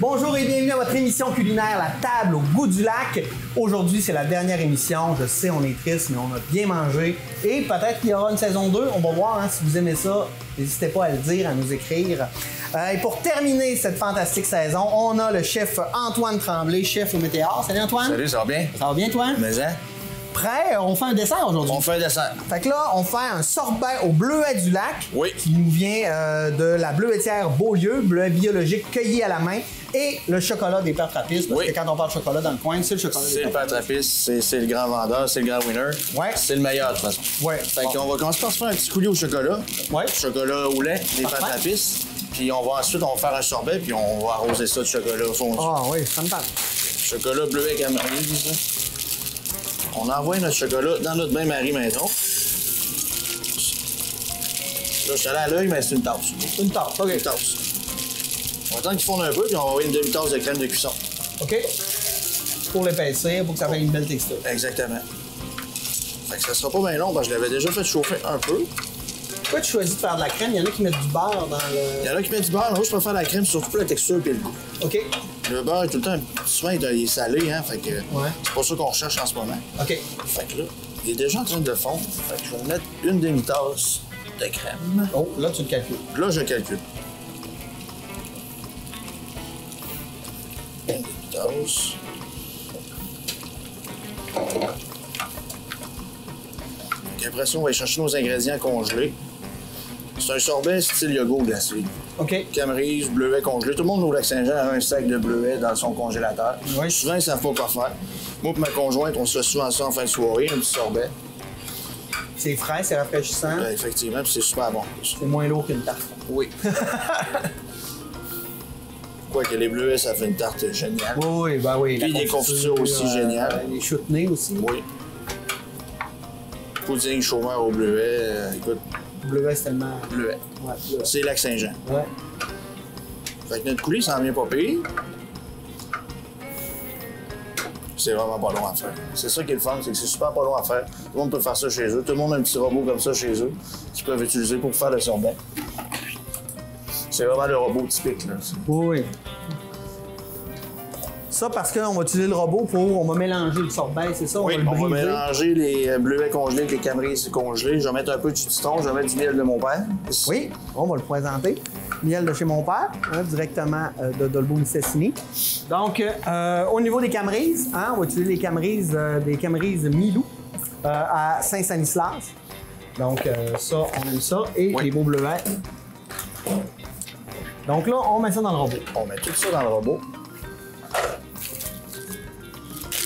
Bonjour et bienvenue à votre émission culinaire La Table au goût du lac. Aujourd'hui, c'est la dernière émission. Je sais, on est triste, mais on a bien mangé. Et peut-être qu'il y aura une saison 2. On va voir hein, si vous aimez ça. N'hésitez pas à le dire, à nous écrire. Et pour terminer cette fantastique saison, on a le chef Antoine Tremblay, chef au Météor. Salut Antoine. Salut, ça va bien? Ça va bien toi? Mais hein? Prêt? On fait un dessert aujourd'hui. On fait un dessert. Fait que là, on fait un sorbet au bleuet du lac. Oui. Qui nous vient de la bleuetière Beaulieu, bleuet biologique cueilli à la main. Et le chocolat des pères Trapistes. Parce que quand on parle de chocolat dans le coin, c'est le chocolat des pères Trapistes. C'est le père Trappiste, c'est le grand vendeur, c'est le grand winner. Ouais. C'est le meilleur de toute façon. Ouais. Fait qu'on va commencer par se faire un petit coulis au chocolat. Ouais. Chocolat au lait des pères Trapistes. Puis on va ensuite faire un sorbet, puis on va arroser ça de chocolat fondu. Ah oui, ça me tente. Chocolat bleuet camerise. On envoie notre chocolat dans notre bain-marie maison. Là, je suis allé à l'œil, mais c'est une tasse. Une tasse, OK. Une tasse. On attend qu'ils fondent un peu, puis on va envoyer une demi-tasse de crème de cuisson. OK. Pour l'épaissir, pour que ça fasse une belle texture. Exactement. Fait que ça sera pas bien long, parce que je l'avais déjà fait chauffer un peu. Pourquoi tu choisis de faire de la crème? Il y en a qui mettent du beurre dans le... Il y en a qui mettent du beurre, moi je préfère la crème, surtout pour la texture et le goût. OK. Le beurre, tout le temps, souvent, il est salé, hein, fait que Ouais. c'est pas ça qu'on recherche en ce moment. OK. Fait que là, il est déjà en train de fondre. Fait que je vais mettre une demi-tasse de crème. Oh, là, tu le calcules. Là, je calcule. Une demi-tasse. Après ça, on va aller chercher nos ingrédients congelés. C'est un sorbet style yogourt glacé. OK. Camerise, bleuet congelé. Tout le monde au Lac-Saint-Jean a un sac de bleuet dans son congélateur. Oui. Souvent, ils savent pas quoi faire. Moi et ma conjointe, on se fait souvent ça en fin de soirée, un petit sorbet. C'est frais, c'est rafraîchissant. Effectivement, puis c'est super bon. C'est moins lourd qu'une tarte. Oui. Quoique les bleuets, ça fait une tarte géniale. Oui, ben oui. Puis des confitures aussi géniales. Les chutneys aussi. Oui. Pudding, chômeur au bleuet, écoute, Le bleuet, c'est tellement... bleuet. Ouais, bleuet. C'est Lac-Saint-Jean. Ouais. Fait que notre coulis s'en vient pas pire. C'est vraiment pas long à faire. C'est ça qui est le fun, c'est que c'est super pas long à faire. Tout le monde peut faire ça chez eux. Tout le monde a un petit robot comme ça chez eux qu'ils peuvent utiliser pour faire le sorbet. C'est vraiment le robot typique, là. Oui. Ça, parce qu'on va utiliser le robot on va mélanger le sorbet, c'est ça? Oui, on va on le va briser. mélanger les bleuets congelés avec les camerises congelées. Je vais mettre un peu de jus de citron, je vais mettre du miel de mon père. Oui, on va le présenter. Miel de chez mon père, hein, directement de Dolbeau Mistassini. Donc, au niveau des camerises, hein, on va utiliser des camerises Milou à Saint-Stanislas. Donc, ça, on aime ça. Et Oui. les beaux bleuets. Donc là, on met ça dans le robot. On met tout ça dans le robot.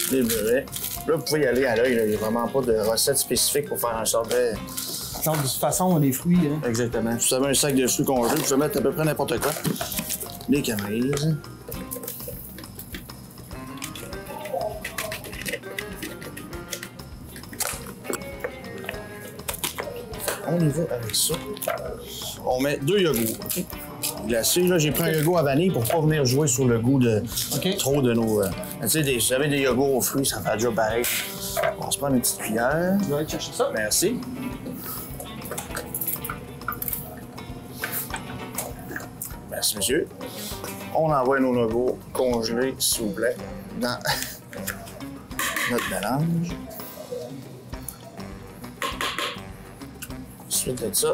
Les bleuets. Là, vous pouvez y aller à l'œil. Il n'y a vraiment pas de recette spécifique pour faire un sorbet. Donc, de toute façon, on a des fruits. Hein. Exactement. Si vous avez un sac de fruits congelés, vous pouvez mettre à peu près n'importe quoi. Les camerises. On y va avec ça. On met 2 yogourts. OK? Glacés. Là, j'ai pris un yogourt à vanille pour pas venir jouer sur le goût de trop de nos... tu sais, vous savez, des yogourts aux fruits, ça fait déjà pareil. On va se prendre une petite cuillère. Je vais aller chercher ça. Merci. Merci, monsieur. On envoie nos yogourts congelés, s'il vous plaît, dans notre mélange. Ensuite de ça,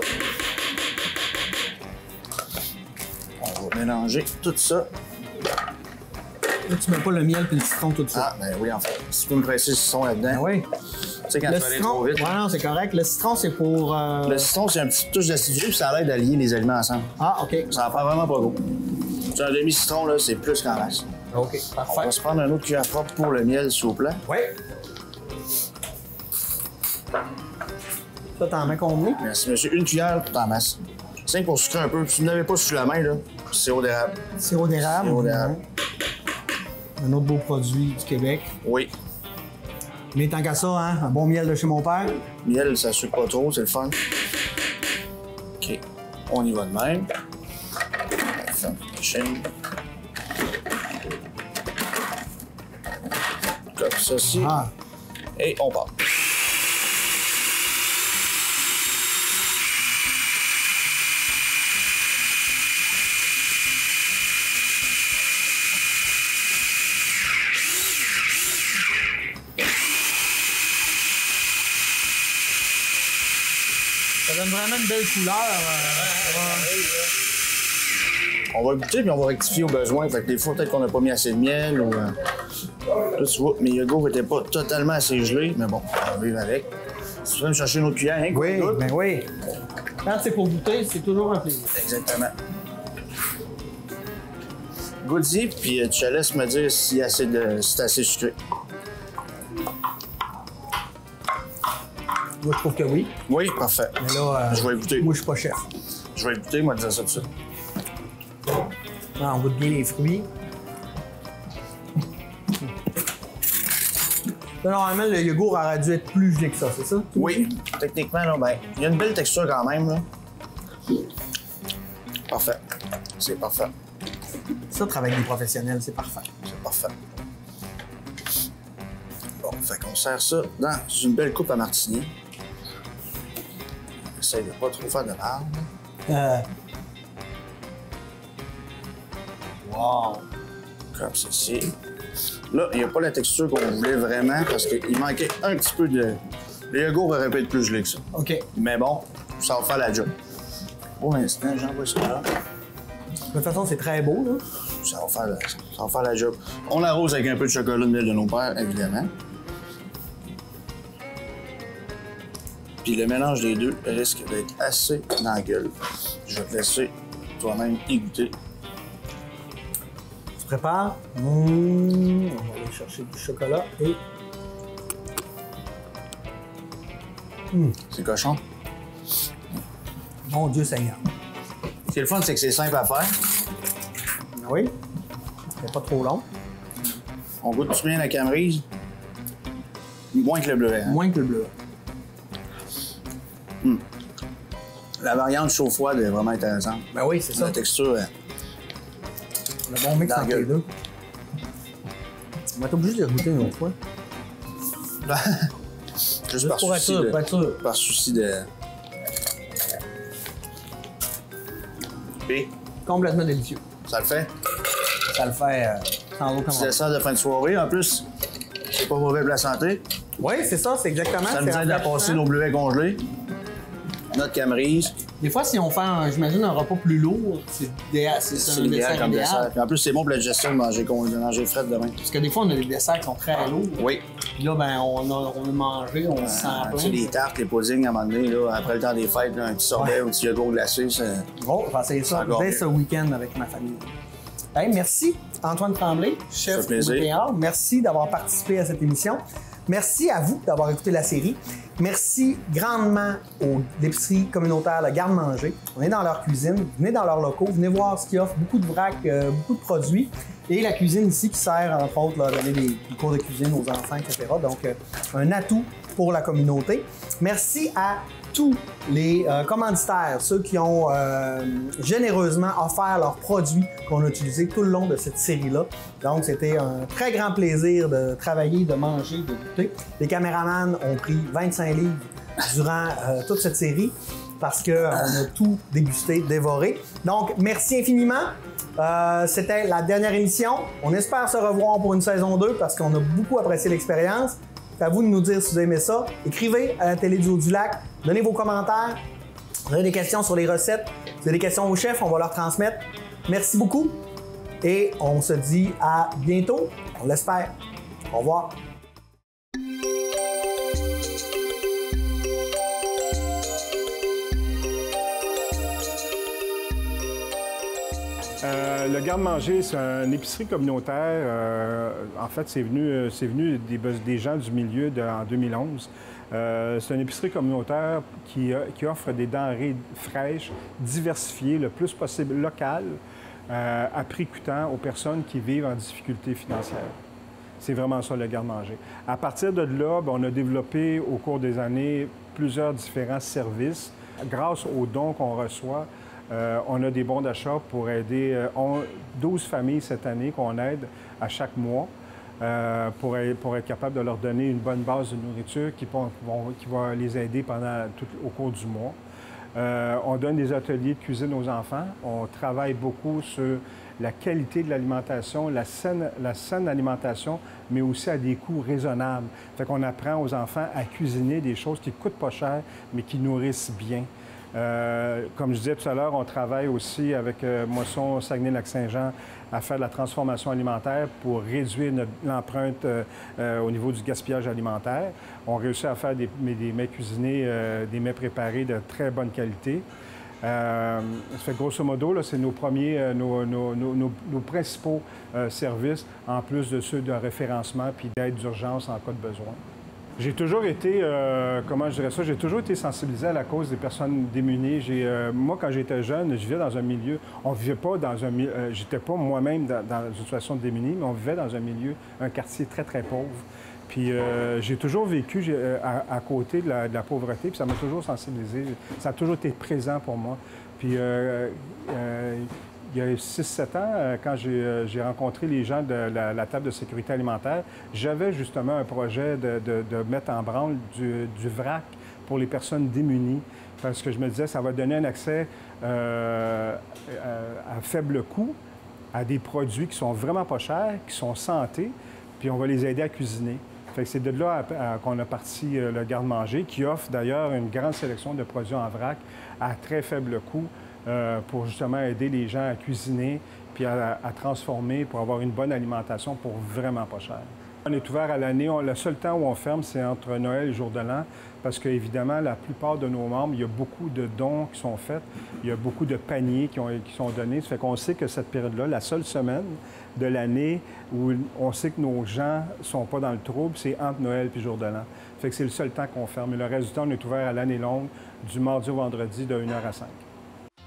on va mélanger tout ça. Là, tu mets pas le miel et le citron tout de suite. Ah, ben oui, en fait. Si tu peux me presser le citron là-dedans. Oui. Tu sais, quand Le tu vas aller citron, trop vite. ouais, non, c'est correct. Le citron, c'est pour... Le citron, c'est un petit touche d'acidité, puis ça aide à lier les aliments ensemble. Ah, OK. Ça en prend vraiment pas gros. C'est un demi-citron, là, c'est plus qu'en masse. OK, On parfait. va se prendre un autre cuillère propre pour le miel, s'il vous plaît. Oui. Ça, t'en mets combien? Merci, monsieur. Une cuillère, tout en masse. 5 pour sucrer un peu. Si vous n'avez pas sous la main, là, sirop d'érable. Sirop d'érable. Sirop d'érable. Un autre beau produit du Québec. Oui. Mais tant qu'à ça, hein, un bon miel de chez mon père. Miel, ça sucre pas trop, c'est le fun. OK. On y va de même. Ferme la machine. Comme ceci. Ah. Et on part. donne vraiment une belle couleur. On va goûter puis on va rectifier au besoin. Fait que des fois, peut-être qu'on n'a pas mis assez de miel ou... Là, tu vois, mes yogourts n'étaient pas totalement assez gelés, mais bon, on va vivre avec. Si tu veux me chercher une autre cuillère, hein? Oui, ben oui. Quand c'est pour goûter, c'est toujours un plaisir. Exactement. Goûte-y, puis tu te laisses me dire si c'est assez sucré. Moi, je trouve que oui. Oui, parfait. Mais là, je vais goûter. Moi, je suis pas chef. Je vais goûter, moi, dire ça tout de suite. Ah, on goûte bien les fruits. Là, normalement, le yogourt aurait dû être plus gelé que ça, c'est ça? Oui. Techniquement, là, ben, il y a une belle texture quand même, là. Parfait. C'est parfait. Ça, travailler avec des professionnels, c'est parfait. C'est parfait. Bon, fait qu'on sert ça dans une belle coupe à martini. On essaye de pas trop faire de marde. Wow! Comme ceci. Là, il n'y a pas la texture qu'on voulait vraiment parce qu'il manquait un petit peu de... Le yogourt aurait pu être plus gelé que ça. OK. Mais bon, ça va faire la job. Pour l'instant, j'envoie ça là. De toute façon, c'est très beau, là. Ça va faire la job. On l'arrose avec un peu de chocolat de miel de nos pères, évidemment. Puis le mélange des deux risque d'être assez dans la gueule. Je vais te laisser toi-même y goûter. Tu prépares. On va aller chercher du chocolat et... C'est cochon. Mon Dieu Seigneur. Ce qui est le fun, c'est que c'est simple à faire. Oui. C'est pas trop long. On goûte bien la camerise. Moins que le bleuet. Hein? Moins que le bleu. La variante chaud-froide est vraiment intéressante. Ben oui, c'est ça. La texture... Le bon mix dans la entre les gueule. deux. On va être obligé de goûter une autre fois. Juste par pour être souci sûr, de... pour être sûr. Par souci de... Puis, Complètement délicieux. ça le fait. Ça le fait sans aucun C'est problème. ça de fin de soirée. En plus, c'est pas mauvais pour la santé. Oui, c'est ça, c'est exactement. Ça nous c'est aide à rafraîchissant. passer nos bleuets congelés. Notre camerise. Des fois, si on fait, j'imagine, un repas plus lourd, c'est C'est un l'idéal dessert comme idéal. dessert. Puis en plus, c'est bon pour la digestion de manger frais demain. Parce que des fois, on a des desserts qui sont très lourds. Oui. Puis là, ben, on a mangé, on se sent Tu sais, plein. les tartes, les puddings, à un moment donné, là, après le temps des fêtes, là, un petit sorbet ou un petit yogourt glacé, c'est... Bon, je vais essayer ça Encore dès mieux. ce week-end avec ma famille. Hey, merci, Antoine Tremblay, chef Ça fait plaisir. au Théâtre. Merci d'avoir participé à cette émission. Merci à vous d'avoir écouté la série. Merci grandement aux épiceries communautaires Le Garde-Manger. On est dans leur cuisine, venez dans leurs locaux, venez voir ce qu'ils offrent, beaucoup de vrac, beaucoup de produits. Et la cuisine ici qui sert, entre autres, à donner des cours de cuisine aux enfants, etc. Donc, un atout pour la communauté. Merci à tous les commanditaires, ceux qui ont généreusement offert leurs produits qu'on a utilisés tout le long de cette série-là. Donc, c'était un très grand plaisir de travailler, de manger, de goûter. Les caméramans ont pris 25 livres durant toute cette série parce qu'on a tout dégusté, dévoré. Donc, merci infiniment. C'était la dernière émission. On espère se revoir pour une saison 2 parce qu'on a beaucoup apprécié l'expérience. C'est à vous de nous dire si vous aimez ça. Écrivez à la télé du Haut-du-Lac. Donnez vos commentaires. Vous avez des questions sur les recettes. Vous avez des questions au chef, on va leur transmettre. Merci beaucoup. Et on se dit à bientôt. On l'espère. Au revoir. Le Garde-Manger, c'est une épicerie communautaire. En fait, c'est venu des gens du milieu en 2011. C'est une épicerie communautaire qui offre des denrées fraîches, diversifiées, le plus possible locales, à prix coûtant aux personnes qui vivent en difficulté financière. C'est vraiment ça, le Garde-Manger. À partir de là, on a développé au cours des années plusieurs différents services. Grâce aux dons qu'on reçoit, on a des bons d'achat pour aider 12 familles cette année qu'on aide à chaque mois pour être capable de leur donner une bonne base de nourriture qui va les aider au cours du mois. On donne des ateliers de cuisine aux enfants. On travaille beaucoup sur la qualité de l'alimentation, la saine alimentation, mais aussi à des coûts raisonnables. Fait qu'on apprend aux enfants à cuisiner des choses qui ne coûtent pas cher, mais qui nourrissent bien. Comme je disais tout à l'heure, on travaille aussi avec Moisson Saguenay-Lac-Saint-Jean à faire de la transformation alimentaire pour réduire l'empreinte au niveau du gaspillage alimentaire. On réussit à faire des mets cuisinés, des mets préparés de très bonne qualité. Ça fait grosso modo, c'est nos principaux services, en plus de ceux de référencement puis d'aide d'urgence en cas de besoin. J'ai toujours été, comment je dirais ça, j'ai toujours été sensibilisé à la cause des personnes démunies. Moi, quand j'étais jeune, je vivais dans un milieu, on vivait pas dans un milieu, j'étais pas moi-même dans une situation de démunie, mais on vivait dans un milieu, un quartier très, très pauvre. Puis j'ai toujours vécu à côté de la pauvreté, puis ça m'a toujours sensibilisé. Ça a toujours été présent pour moi. Puis il y a 6-7 ans, quand j'ai rencontré les gens de la table de sécurité alimentaire, j'avais justement un projet de mettre en branle du vrac pour les personnes démunies, parce que je me disais, ça va donner un accès à faible coût à des produits qui sont vraiment pas chers, qui sont santé, puis on va les aider à cuisiner. Fait que c'est de là qu'on a parti le garde-manger, qui offre d'ailleurs une grande sélection de produits en vrac à très faible coût, pour justement aider les gens à cuisiner puis à transformer pour avoir une bonne alimentation pour vraiment pas cher. On est ouvert à l'année. Le seul temps où on ferme, c'est entre Noël et Jour de l'An parce qu'évidemment, la plupart de nos membres, il y a beaucoup de dons qui sont faits. Il y a beaucoup de paniers qui sont donnés. Ça fait qu'on sait que cette période-là, la seule semaine de l'année où on sait que nos gens ne sont pas dans le trouble, c'est entre Noël et Jour de l'An. Fait que c'est le seul temps qu'on ferme. Et le reste du temps, on est ouvert à l'année longue, du mardi au vendredi, de 1h à 5.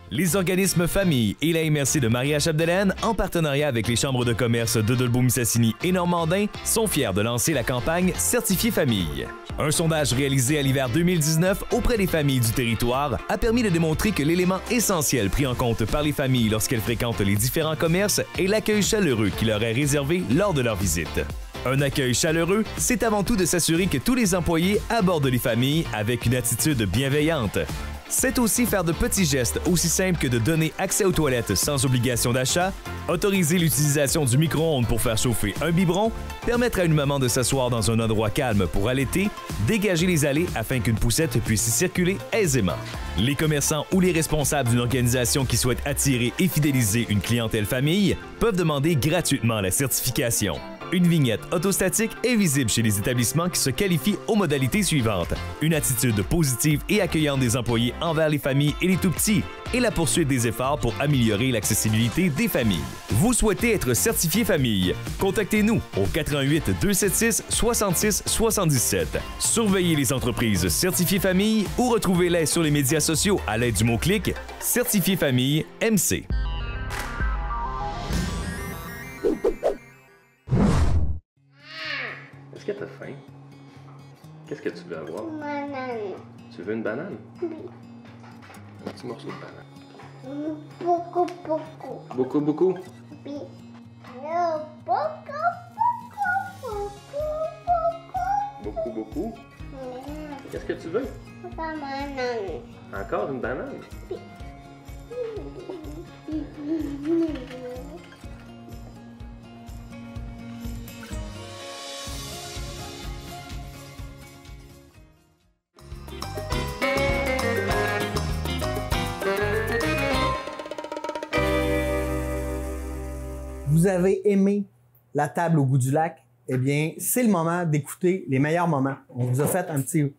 Les organismes Famille et la MRC de Maria-Chapdelaine, en partenariat avec les chambres de commerce de Dolbeau-Mistassini et Normandin, sont fiers de lancer la campagne Certifié Famille. Un sondage réalisé à l'hiver 2019 auprès des familles du territoire a permis de démontrer que l'élément essentiel pris en compte par les familles lorsqu'elles fréquentent les différents commerces est l'accueil chaleureux qui leur est réservé lors de leur visite. Un accueil chaleureux, c'est avant tout de s'assurer que tous les employés abordent les familles avec une attitude bienveillante. C'est aussi faire de petits gestes aussi simples que de donner accès aux toilettes sans obligation d'achat, autoriser l'utilisation du micro-ondes pour faire chauffer un biberon, permettre à une maman de s'asseoir dans un endroit calme pour allaiter, dégager les allées afin qu'une poussette puisse y circuler aisément. Les commerçants ou les responsables d'une organisation qui souhaite attirer et fidéliser une clientèle famille peuvent demander gratuitement la certification. Une vignette autostatique est visible chez les établissements qui se qualifient aux modalités suivantes. Une attitude positive et accueillante des employés envers les familles et les tout-petits et la poursuite des efforts pour améliorer l'accessibilité des familles. Vous souhaitez être certifié famille? Contactez-nous au 88 276 66 77. Surveillez les entreprises certifiées famille ou retrouvez-les sur les médias sociaux à l'aide du mot-clic Certifié Famille MC. Est-ce que t'as faim? Qu'est-ce que tu veux avoir? Banane. Tu veux une banane? Oui. Un petit morceau de banane. Beaucoup, beaucoup. Beaucoup, beaucoup? Oui. Non, beaucoup, beaucoup, beaucoup, Beaucoup, beaucoup? beaucoup. Qu'est-ce que tu veux? Banane. Encore une banane? Vous avez aimé la table au goût du lac? Eh bien, c'est le moment d'écouter les meilleurs moments. On vous a fait un petit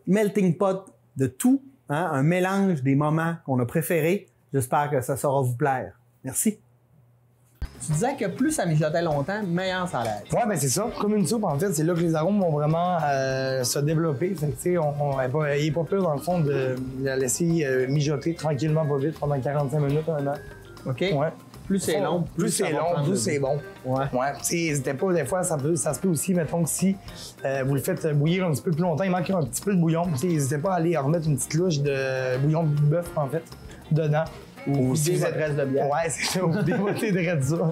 melting pot de tout, hein, un mélange des moments qu'on a préférés. J'espère que ça saura vous plaire. Merci. Tu disais que plus ça mijotait longtemps, meilleur ça allait être. Ouais, ben c'est ça. Comme une soupe, en fait, c'est là que les arômes vont vraiment se développer. Fait que, tu sais, il est pas peur, dans le fond, de la laisser mijoter tranquillement, pas vite, pendant 45 minutes, un an. OK? Ouais. Plus c'est long, plus c'est long, plus c'est bon. Ouais. Ouais. Tu sais, n'hésitez pas, des fois, ça se peut aussi, mettons que si vous le faites bouillir un petit peu plus longtemps, il manque un petit peu de bouillon. Tu sais, n'hésitez pas à aller remettre une petite louche de bouillon de bœuf, en fait, dedans. Ou si des vous adresses de bière. Ouais, c'est ça, ou des boîtiers de ça.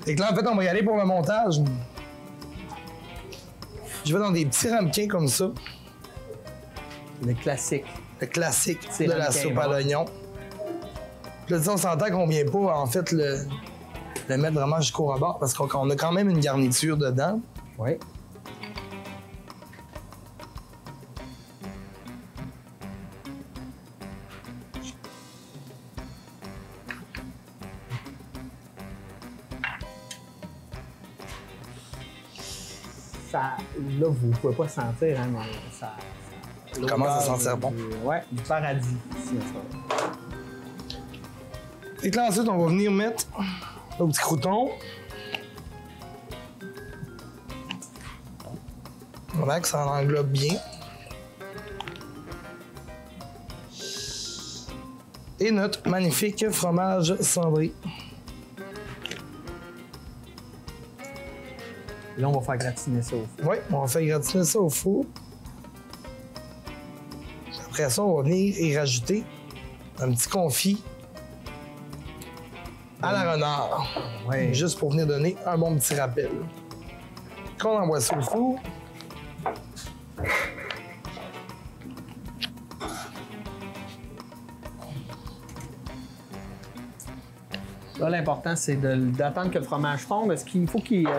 Et que là, en fait, on va y aller pour le montage. Je vais dans des petits ramequins comme ça. Le classique. Le classique C'est de la ramequin, soupe à ouais. l'oignon. Puis là, on s'entend qu'on vient pas, en fait, le mettre vraiment jusqu'au rebord parce qu'on a quand même une garniture dedans. Oui. ça, là, vous pouvez pas sentir, hein, mais ça Commence à sentir bon. Ouais, du paradis. Ici, ça. Et là, ensuite, on va venir mettre nos petits croutons. Voilà, que ça en englobe bien. Et notre magnifique fromage cendré. Et là, on va faire gratiner ça au four. Oui, on va faire gratiner ça au four. Après ça, on va venir y rajouter un petit confit à la renard. Ouais. Juste pour venir donner un bon petit rappel. Quand on envoie ça au four, Là, l'important, c'est d'attendre que le fromage fonde. Est-ce qu'il faut qu'il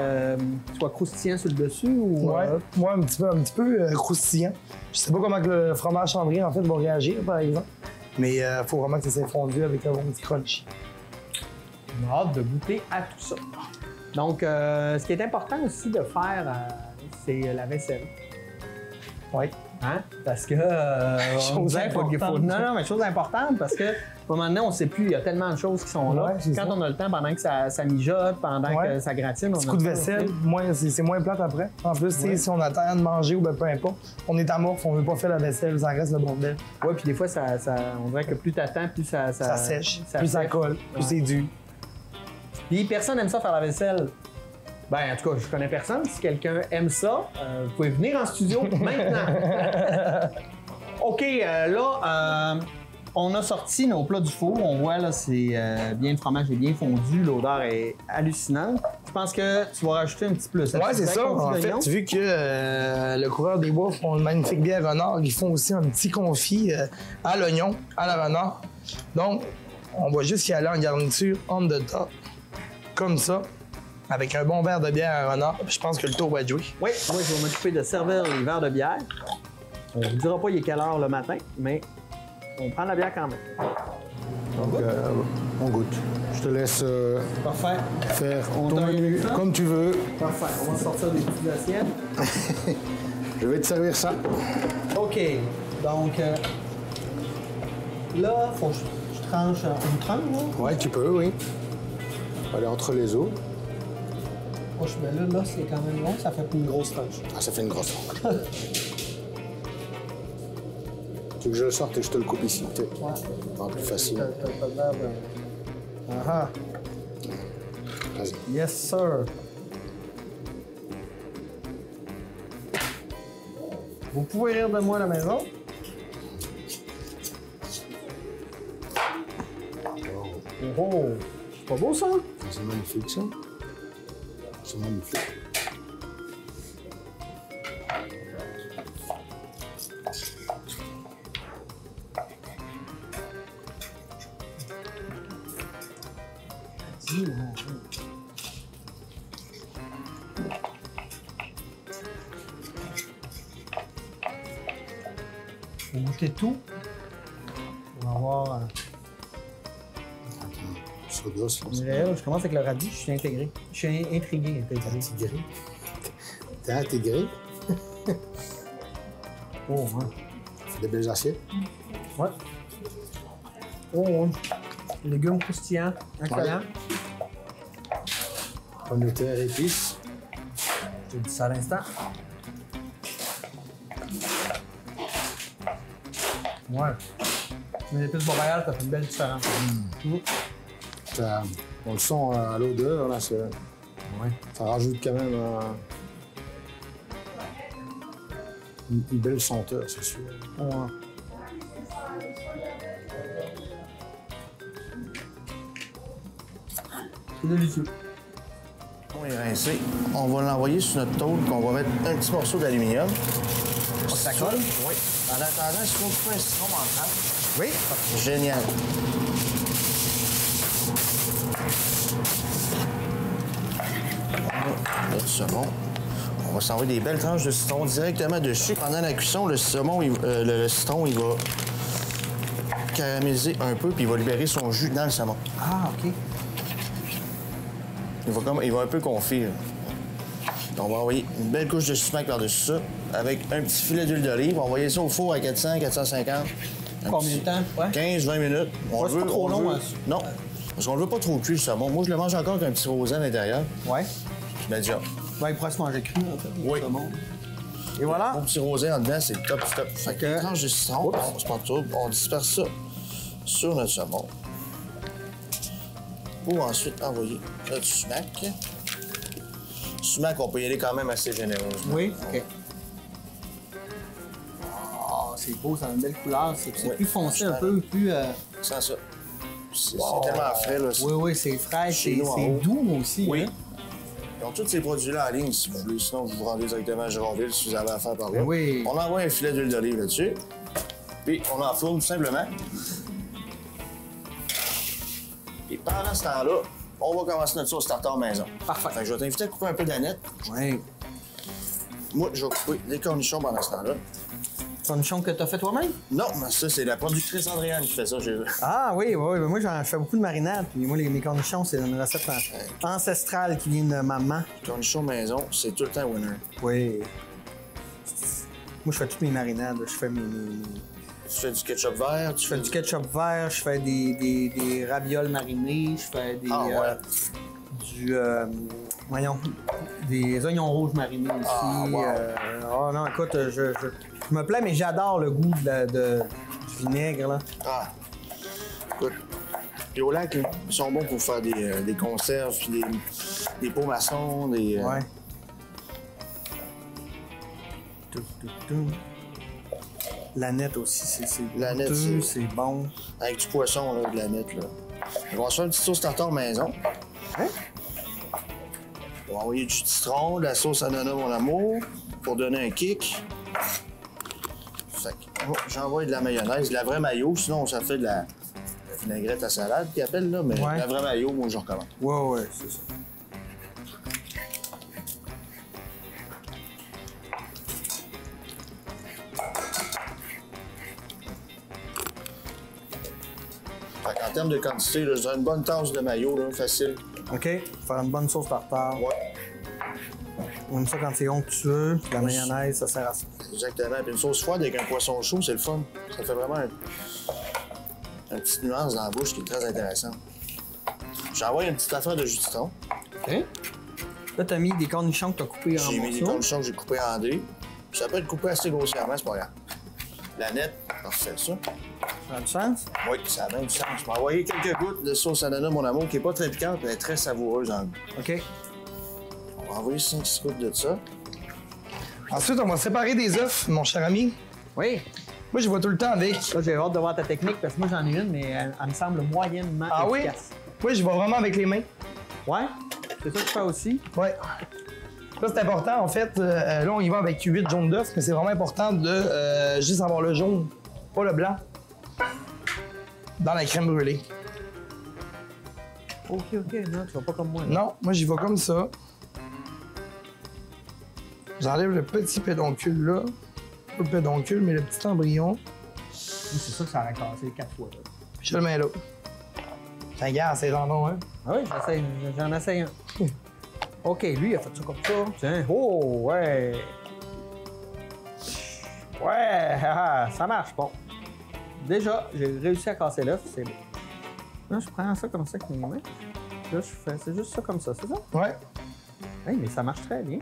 soit croustillant sur le dessus ou... ouais, un petit peu croustillant. Je sais pas comment que le fromage cendré, en fait, va réagir, par exemple. Mais il faut vraiment que ça soit fondu avec un bon petit crunchy. On a hâte de goûter à tout ça. Donc, ce qui est important aussi de faire, c'est la vaisselle. Oui. Hein? Parce que... Chose importante. Non, mais chose importante, parce que à un moment donné, on ne sait plus, il y a tellement de choses qui sont là. Ouais, c'est Quand ça. on a le temps, pendant que ça mijote, pendant que ça gratine, on Petit a coup de ça, vaisselle, ok. c'est moins plate après. En plus, tu sais, si on attend de manger ou ben, peu importe, on est amorphe, on veut pas faire la vaisselle, ça reste le bordel. Ouais, puis des fois, on dirait que plus t'attends, plus ça sèche, plus ça colle, plus c'est dur. Puis personne n'aime ça faire la vaisselle. Ben, en tout cas, je connais personne. Si quelqu'un aime ça, vous pouvez venir en studio maintenant. OK, là, on a sorti nos plats du four. On voit, là, c'est bien, le fromage est bien fondu. L'odeur est hallucinante. Je pense que tu vas rajouter un petit plus. Ouais, c'est ça. En fait, vu que le coureur des bois font une magnifique bière renard, ils font aussi un petit confit à l'oignon, à la renard. Donc, on va juste y aller en garniture on the top, comme ça, avec un bon verre de bière à renard. Je pense que le tour va être joué. Oui, moi, je vais m'occuper de servir les verres de bière. On ne vous dira pas il est quelle heure le matin, mais on prend la bière quand même. Donc, on goûte. Je te laisse Parfait. faire On ton t'organise menu ça? comme tu veux. Parfait. On va sortir des petites assiettes. Je vais te servir ça. OK. Donc, là, faut que je tranche une tranche, là. Ouais, tu peux, oui. Aller entre les os. Oh, je mets là, c'est quand même long, ça fait plus une grosse tranche. Ah, ça fait une grosse langue. Tu veux que je le sorte et que je te le coupe ici, peut-être? Ouais. Ah, plus facile. T'as pas l'air de... Ah Vas-y. Yes, sir. Vous pouvez rire de moi à la maison. Oh, c'est pas beau, ça? C'est magnifique, ça. C'est magnifique. Vous goûtez tout. On va voir... Ça gosse, là. Je commence avec le radis, je suis intégré. Je suis intrigué. Intégré. T'es intégré. Oh, ouais. Fais des belles assiettes. Ouais. Oh, ouais. Légumes croustillants, incroyable. Pommes de terre, épices. J'ai dit ça à l'instant. Ouais. Mais l'épice boréale, ça fait une belle différence. On le sent à l'odeur, là. Ça rajoute quand même une belle senteur, c'est sûr. Ouais. C'est délicieux. On est rincé. On va l'envoyer sur notre tôle, qu'on va mettre un petit morceau d'aluminium. Ça colle? Oui. En attendant, est-ce qu'on coupe un citron en tranches? Oui. Génial. On va mettre du saumon. On va s'envoyer des belles tranches de citron directement dessus. Pendant la cuisson, le citron, le citron, il va caraméliser un peu puis il va libérer son jus dans le saumon. Ah, OK. Il va un peu confire. On va envoyer une belle couche de sumac par-dessus ça, avec un petit filet d'huile d'olive. On va envoyer ça au four à 400, 450. Combien de temps? Ouais. 15-20 minutes. Ouais, c'est pas trop long, hein. Non. Parce qu'on le veut pas trop cuit, le saumon. Moi, je le mange encore avec un petit rosé à l'intérieur. Ouais. Je me dis, ah, Ouais, il pourrait se manger cru, en fait. Oui. C'est bon. Et voilà. mon petit rosé en dedans, c'est top, top. Fait que Ok. tranche de citron, Oups. on se prend tout, on disperse ça sur notre saumon. Pour ensuite envoyer notre sumac. Sumac, on peut y aller quand même assez généreusement. Oui, OK. Ah, c'est beau, ça a une belle couleur. C'est Oui. plus foncé un peu, plus... Sans ça. C'est tellement frais, là. Oui, oui, c'est frais, Chez c'est nous, en haut. doux aussi. Oui. Hein? Ils ont tous ces produits-là en ligne, si vous voulez. Sinon, vous vous rendez directement à Géronville si vous avez affaire par là. Oui. On envoie un filet d'huile d'olive là-dessus. Puis, on enfourne tout simplement. Et pendant ce temps-là, on va commencer notre sauce tartare maison. Parfait. Fait que je vais t'inviter à couper un peu d'aneth. Oui. Moi, je vais couper des cornichons pendant ce temps-là. Cornichon que tu as fait toi-même? Non, mais ça, c'est la productrice Andréane qui fait ça chez eux. Ah oui, oui, oui. Moi, je fais beaucoup de marinade. Puis moi, mes cornichons, c'est une recette ancestrale qui vient de maman. Cornichons maison, c'est tout le temps winner. Oui. Moi, je fais toutes mes marinades. Je fais Tu fais du ketchup vert, Je fais du ketchup vert, je fais des ravioles marinés, je fais des... Ah, ouais. Voyons, des oignons rouges marinés aussi. Ah, wow. Oh non, écoute, je me plais, mais j'adore le goût du vinaigre, là. Ah. Écoute, les au lac, là, ils sont bons pour faire des conserves, puis des pots maçons, des... Ouais. Tout, tout, tout. L'aneth aussi, c'est L'aneth, goûteux, c'est- c'est bon. Avec du poisson, là, de la nette, là. On va se faire une petite sauce tartare maison. Hein? On va envoyer du citron, de la sauce ananas, mon amour, pour donner un kick. Fait que, j'envoie de la mayonnaise, de la vraie mayo, sinon ça fait de la vinaigrette à salade qu'ils appellent, là, mais Ouais. la vraie mayo, moi, je recommande. Ouais, ouais, c'est ça. Fait qu'en termes de quantité, là, je dirais une bonne tasse de mayo, là, facile. OK, faire une bonne sauce tartare. Ouais, On aime ça quand c'est onctueux, puis la mayonnaise, ça sert à ça. exactement. Puis une sauce froide avec un poisson chaud, c'est le fun. Ça fait vraiment une petite nuance dans la bouche qui est très intéressante. J'envoie une petite affaire de jus de citron. OK. Là, t'as mis des cornichons que t'as coupés en J'ai mis des morceaux. cornichons que j'ai coupés en dés. Ça peut être coupé assez grossièrement, c'est pas grave. La nette, parfait ça. Ça a du sens? Oui, ça a bien du sens. Je vais envoyer quelques gouttes de sauce ananas, mon amour, qui est pas très piquante, mais très savoureuse en goût. OK. On va envoyer 5-6 gouttes de ça. Ensuite, on va séparer des œufs, mon cher ami. Oui. Moi, je vois tout le temps avec. Là, j'ai hâte de voir ta technique parce que moi, j'en ai une, mais elle me semble moyennement Ah oui? efficace. Moi, je vois vraiment avec les mains. Ouais? C'est ça que je fais aussi? Ouais. Ça, c'est important, en fait. Là, on y va avec 8 jaunes d'œufs, mais c'est vraiment important de juste avoir le jaune, pas le blanc, dans la crème brûlée. OK, OK. Non, tu vas pas comme moi. là. Non, moi, j'y vais comme ça. J'enlève le petit pédoncule là. Pas le pédoncule, mais le petit embryon. Oui, c'est ça que ça aurait cassé 4 fois. Là. Puis je le mets là. Ça regarde, c'est jambon, hein? Ah oui, j'en essaye un. OK, lui, il a fait ça comme ça. Tiens. Oh, ouais. Ouais, ça marche. Bon. Déjà, j'ai réussi à casser l'œuf, c'est bon. Là, je prends ça comme ça avec mes mains. Là, c'est juste ça comme ça, c'est ça? Ouais. Hey, mais ça marche très bien.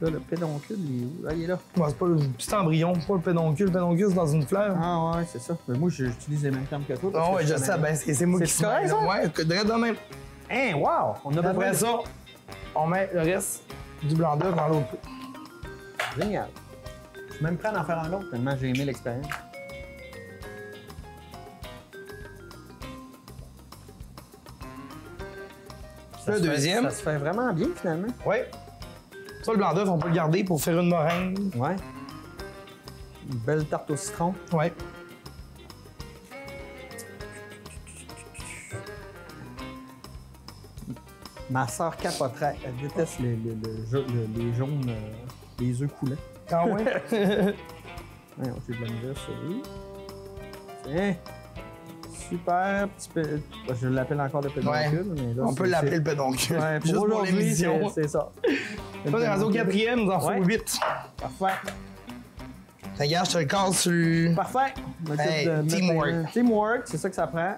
Là, le pédoncule, il est où? Là, il est là. Bon, c'est pas le petit embryon, pas le pédoncule. Le pédoncule, c'est dans une fleur. Ah ouais, c'est ça. Mais moi, j'utilise les mêmes termes que toi. parce Ah que ouais, je connais sais, bien. ben c'est moi C'est qui suis correct, ça? Ouais, direct de même. Hein, wow! On a Après ça, on met le reste du blanc d'œuf dans l'autre pot. Génial. Je suis même prêt à en faire un autre, tellement j'ai aimé l'expérience. Le deuxième. Ça se fait vraiment bien, finalement. Ouais. Ça, le blanc d'œuf, on peut le garder pour faire une meringue. Ouais. Une belle tarte au citron. Ouais. Ma sœur capoterait. Elle déteste les jaunes, les œufs coulants. Ah ouais? Ouais, j'ai de la misère sur lui. Tiens. super petit peu. Je l'appelle encore le pédoncule, mais là. On peut l'appeler le pédoncule. Ouais, Juste pour pour aujourd'hui, l'émission. c'est ça. Toi, t'es rendu au 4e, nous en faut Ouais. 8. Parfait. Regarde, je te le casse sur. Parfait. On m'occupe Hey, de mettre teamwork. Teamwork, c'est ça que ça prend.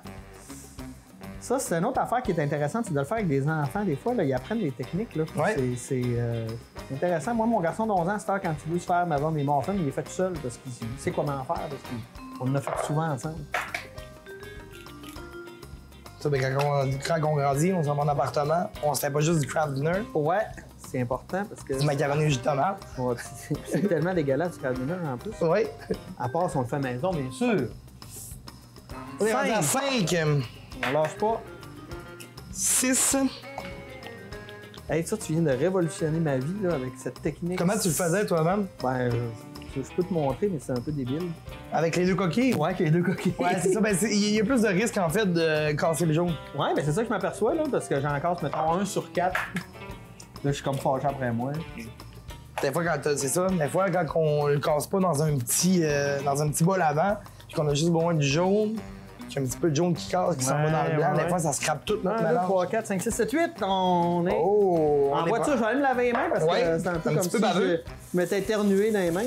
Ça, c'est une autre affaire qui est intéressante, c'est de le faire avec des enfants. Des fois, là, ils apprennent des techniques. Là. Ouais. C'est intéressant. Moi, mon garçon de 11 ans, c'est quand il veut se faire ma des muffins, il est fait tout seul parce qu'il sait comment faire, parce qu'on en a fait souvent ensemble. Ça, ben, quand on grandit, on s'en va en appartement, on se fait pas juste du craft dinner, Ouais, c'est important parce que du macaroni au jus de tomate. ouais, c'est tellement dégueulasse du craft dinner en plus. Oui. À part si on le fait maison, bien sûr. On est rendu à 5. On lâche pas. 6. Hey, ça, tu viens de révolutionner ma vie là, avec cette technique. Comment tu le faisais toi-même? Ben, je peux te montrer, mais c'est un peu débile. Avec les 2 coquilles? Ouais, avec les 2 coquilles. Ouais, c'est ça. Ben, il y a plus de risque, en fait, de casser le jaune. Ouais, ben c'est ça que je m'aperçois, là, parce que j'en casse, mettons, 1 sur 4. Là, je suis comme fâché après moi. Des fois, c'est ça. Des fois, quand on le casse pas dans un petit bol avant, puis qu'on a juste besoin du jaune, qu'il y a un petit peu de jaune qui casse, qui s'en va dans le blanc, des fois, ça scrape tout notre 1, 2, mélange. 3, 4, 5, 6, 7, 8. On est. Oh! En voiture, je vais aller me laver les mains parce Ouais, que c'est un peu un comme petit peu si baveux. je m'étais éternué dans les mains.